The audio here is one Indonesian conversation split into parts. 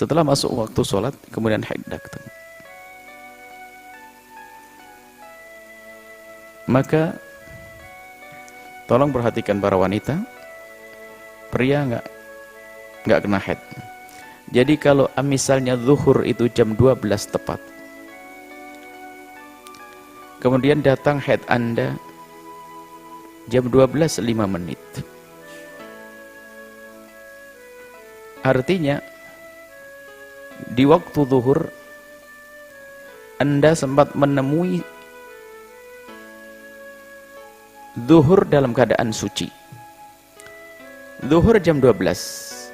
Setelah masuk waktu sholat, kemudian haid datang. Maka tolong perhatikan para wanita, pria nggak kena haid. Jadi kalau misalnya zuhur itu jam 12 tepat, kemudian datang haid Anda jam 12:05, artinya di waktu zuhur Anda sempat menemui zuhur dalam keadaan suci. Zuhur jam 12,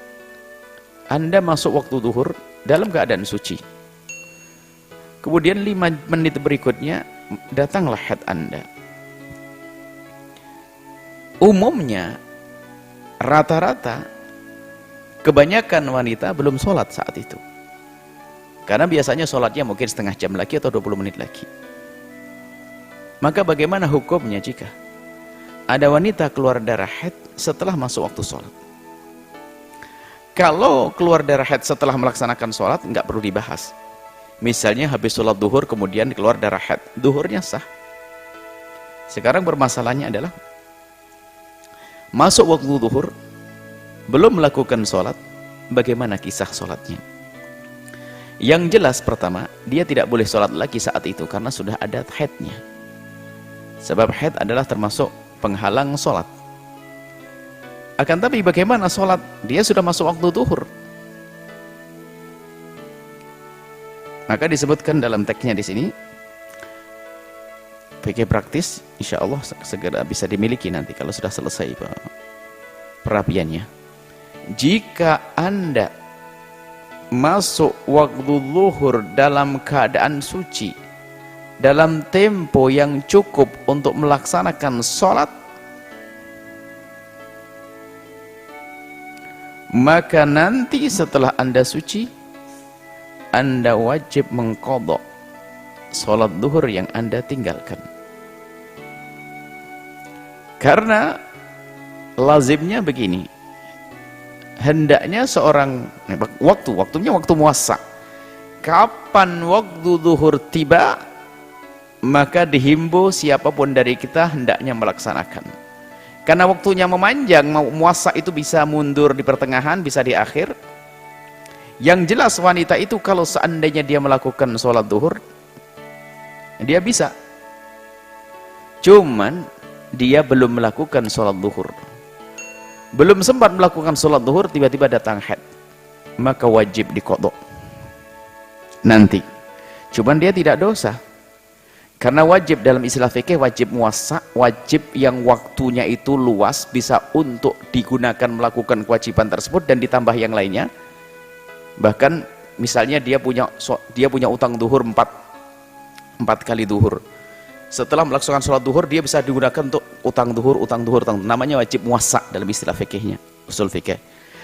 Anda masuk waktu zuhur dalam keadaan suci. Kemudian 5 menit berikutnya datanglah haid Anda. Umumnya rata-rata kebanyakan wanita belum sholat saat itu, karena biasanya sholatnya mungkin setengah jam lagi atau 20 menit lagi. Maka bagaimana hukumnya jika ada wanita keluar darah haid setelah masuk waktu sholat? Kalau keluar darah haid setelah melaksanakan sholat, nggak perlu dibahas. Misalnya habis sholat duhur kemudian keluar darah haid, duhurnya sah. Sekarang bermasalahnya adalah masuk waktu duhur, belum melakukan sholat, bagaimana kisah sholatnya? Yang jelas pertama, dia tidak boleh sholat lagi saat itu karena sudah ada haidnya. Sebab haid adalah termasuk penghalang sholat. Akan tapi bagaimana sholat? Dia sudah masuk waktu zuhur. Maka disebutkan dalam teksnya di sini, fikih praktis, insya Allah segera bisa dimiliki nanti kalau sudah selesai perapiannya. Jika Anda masuk waktu zuhur dalam keadaan suci, dalam tempo yang cukup untuk melaksanakan sholat, maka nanti setelah Anda suci, Anda wajib mengqadha sholat zuhur yang Anda tinggalkan. Karena lazimnya begini, hendaknya seorang waktunya waktu muassa. Kapan waktu zuhur tiba, maka dihimbau siapapun dari kita hendaknya melaksanakan. Karena waktunya memanjang, muassa itu bisa mundur di pertengahan, bisa di akhir. Yang jelas wanita itu kalau seandainya dia melakukan sholat zuhur, dia bisa. Cuman dia belum melakukan sholat zuhur. Belum sempat melakukan sholat zuhur, tiba-tiba datang haid. Maka wajib diqadha nanti. Cuman dia tidak dosa. Karena wajib dalam istilah fikih, wajib muassa, wajib yang waktunya itu luas, bisa untuk digunakan melakukan kewajiban tersebut dan ditambah yang lainnya. Bahkan misalnya dia punya utang duhur 4 kali duhur. Setelah melaksanakan sholat duhur, dia bisa digunakan untuk utang duhur. Namanya wajib muassa dalam istilah fikihnya, usul fikih.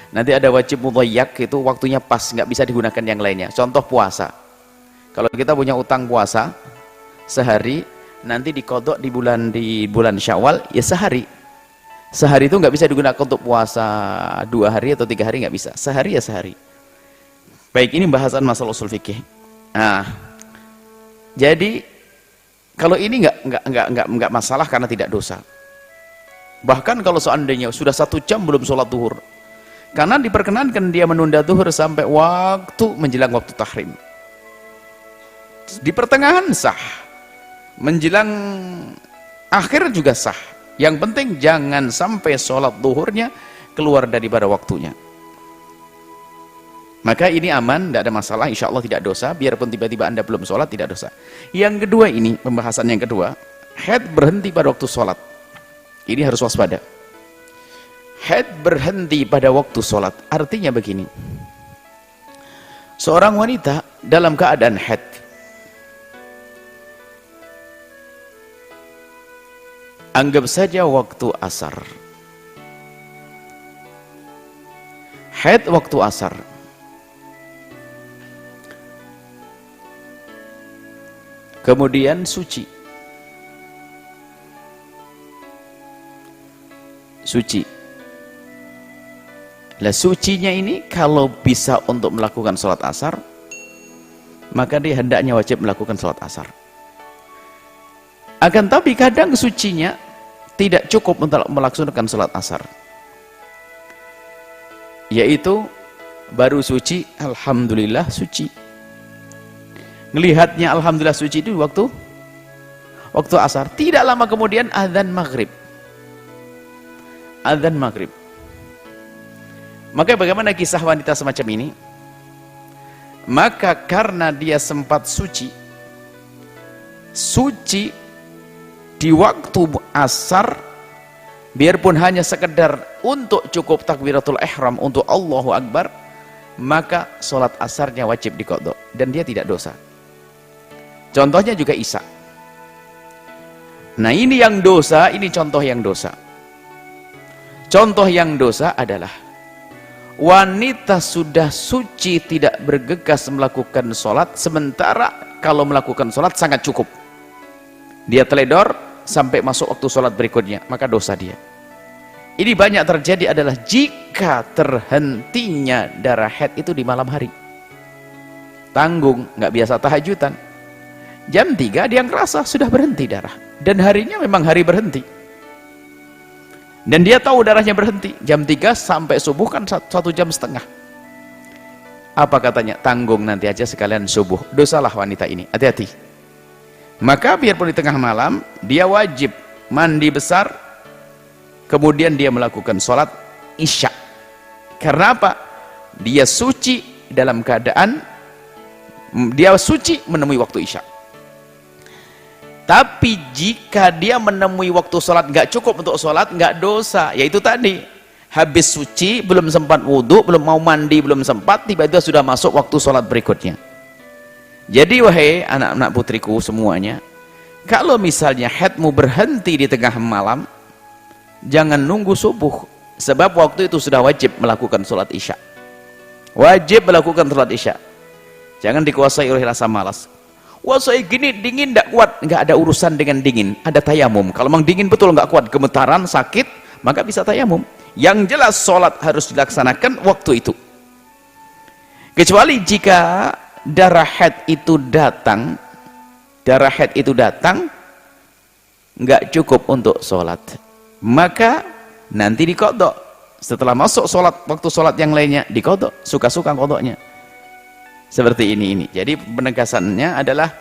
Nanti ada wajib mudhayyak, itu waktunya pas, nggak bisa digunakan yang lainnya. Contoh puasa. Kalau kita punya utang puasa sehari, nanti diqadha di bulan Syawal, ya sehari itu nggak bisa digunakan untuk puasa 2 hari atau 3 hari, nggak bisa. Sehari ya sehari. Baik, ini bahasan masalah usul fikih. Nah, jadi kalau ini nggak masalah karena tidak dosa. Bahkan kalau seandainya sudah 1 jam belum sholat duhur, karena diperkenankan dia menunda duhur sampai waktu menjelang waktu tahrim. Di pertengahan sah, menjelang akhir juga sah. Yang penting jangan sampai sholat duhurnya keluar daripada waktunya. Maka ini aman, tidak ada masalah, insya Allah tidak dosa. Biarpun tiba-tiba Anda belum sholat, tidak dosa. Yang kedua ini, pembahasan yang kedua, haid berhenti pada waktu sholat. Ini harus waspada. Haid berhenti pada waktu sholat, artinya begini. Seorang wanita dalam keadaan haid, anggap saja waktu asar. Haid waktu asar. Kemudian suci. Lah sucinya ini kalau bisa untuk melakukan sholat asar, maka dia hendaknya wajib melakukan sholat asar. Akan tapi kadang sucinya tidak cukup untuk melaksanakan sholat asar, yaitu baru suci, alhamdulillah suci. Ngelihatnya alhamdulillah suci itu waktu asar. Tidak lama kemudian azan maghrib. Azan maghrib. Maka bagaimana kisah wanita semacam ini? Maka karena dia sempat suci di waktu asar, biarpun hanya sekedar untuk cukup takbiratul ihram untuk Allahu Akbar, maka sholat asarnya wajib diqadha dan dia tidak dosa. Contohnya juga Isya. Nah ini yang dosa, ini contoh yang dosa. Contoh yang dosa adalah wanita sudah suci tidak bergegas melakukan sholat, sementara kalau melakukan sholat sangat cukup. Dia teledor sampai masuk waktu sholat berikutnya, maka dosa dia. Ini banyak terjadi adalah jika terhentinya darah haid itu di malam hari. Tanggung, nggak biasa tahajudan. Jam 3 dia ngerasa sudah berhenti darah. Dan harinya memang hari berhenti. Dan dia tahu darahnya berhenti. Jam 3 sampai subuh kan 1,5 jam. Apa katanya? Tanggung nanti aja sekalian subuh. Dosalah wanita ini, hati-hati. Maka biarpun di tengah malam, dia wajib mandi besar, kemudian dia melakukan sholat Isya. Karena apa? Dia suci dalam keadaan, dia suci menemui waktu Isya. Tapi jika dia menemui waktu sholat nggak cukup untuk sholat, nggak dosa. Yaitu tadi, habis suci, belum sempat wudhu, belum mau mandi, belum sempat, tiba-tiba sudah masuk waktu sholat berikutnya. Jadi wahai anak-anak putriku semuanya, kalau misalnya haidmu berhenti di tengah malam, jangan nunggu subuh, sebab waktu itu sudah wajib melakukan sholat Isya. Wajib melakukan sholat Isya. Jangan dikuasai oleh rasa malas. Wah saya gini dingin tidak kuat, nggak ada urusan dengan dingin, ada tayamum. Kalau memang dingin betul nggak kuat, gemetaran, sakit, maka bisa tayamum. Yang jelas sholat harus dilaksanakan waktu itu. Kecuali jika darah haid itu datang, nggak cukup untuk sholat, maka nanti diqadha. Setelah masuk sholat, waktu sholat yang lainnya diqadha, suka-suka qadhanya. Seperti ini. Jadi penegasannya adalah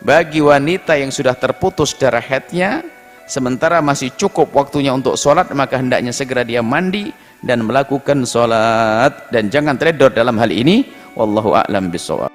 bagi wanita yang sudah terputus darah haidnya, sementara masih cukup waktunya untuk sholat, maka hendaknya segera dia mandi dan melakukan sholat, dan jangan teledor dalam hal ini. Wallahu a'lam bishawab.